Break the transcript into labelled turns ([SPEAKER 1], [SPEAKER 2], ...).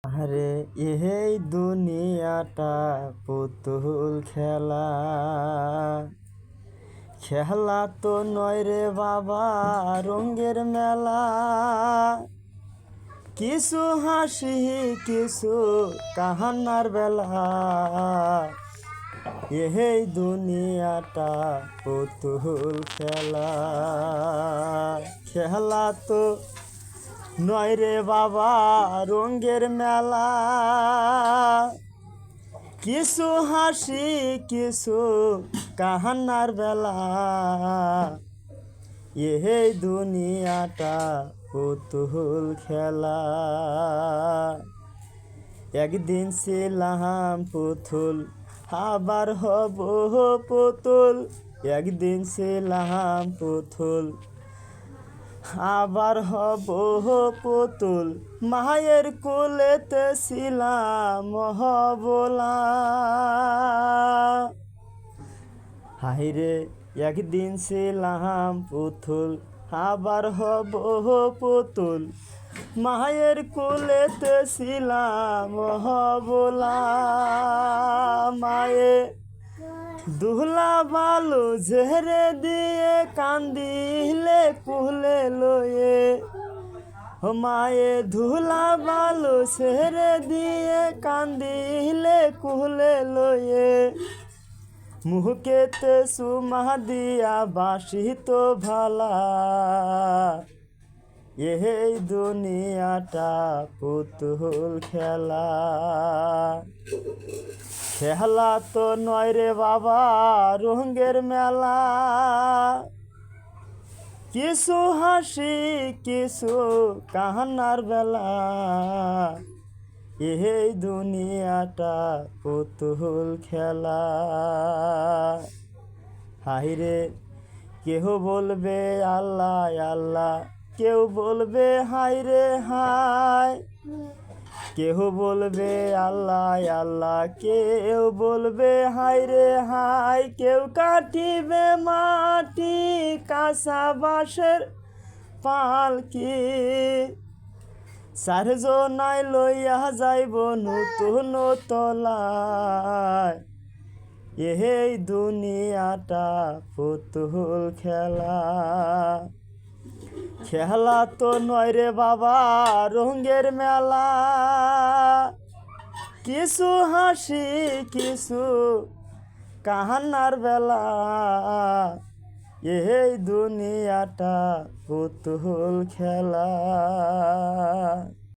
[SPEAKER 1] আরে এই দুনিয়াটা পুতুল খেলা, খেলা তো নয় রে বাবা রঙের মেলা। কিছু হাসি কিছু কাহান্নার বেলা, এই দুনিয়াটা পুতুল খেলা। খেলা তো নয় রে বাবা রঙের মেলা, কিছু হাসি কিছু কাহান্নার বেলা। এই দুনিয়াটা পুতুল খেলা। একদিন ছিলাম পুতুল আবার হব পুতুল, একদিন ছিলাম পুতুল আবার হব পুতুল। মায়ের কোলেতে ছিলাম হবলা। হাইরে একদিন ছিলাম পুতুল আবার হব পুতুল, মায়ের কোলেতে ছিলাম হবলা। মায়ে দুহলা বালু ঝেড়ে দিয়ে কান্দিলে কুলে লয়ে, মায়ে ধুলা বালু ছেড়ে দিয়ে কান্দিলে কুলে লয়ে। মুখেতে সুমা দিয়া বাসি তো ভালা, এই দুনিয়াটা পুতুল খেলা। খেলা তো নয় রে বাবা রঙের মেলা, কিছু হাসি কিছু কাহান্নার বেলা। এই দুনিয়াটা পুতুল খেলা। হাইরে কেহ বলবে আল্লাহ আল্লাহ, কেউ বলবে হাইরে হায়। কেহ বলবে আল্লাহ আল্লাহ, কেউ বলবে হাইরে হায়। কেউ কাটিবে মাটি কাঁচা বাঁশের পালকি, চারজনাই লইয়া যাইব নতুন তলায়। এই দুনিয়াটা পুতুল খেলা। খেলা তো নয় রে বাবা রঙের মেলা, কিছু হাসি কিছু কাহান্নার বেলা। এই দুনিয়াটা পুতুল খেলা।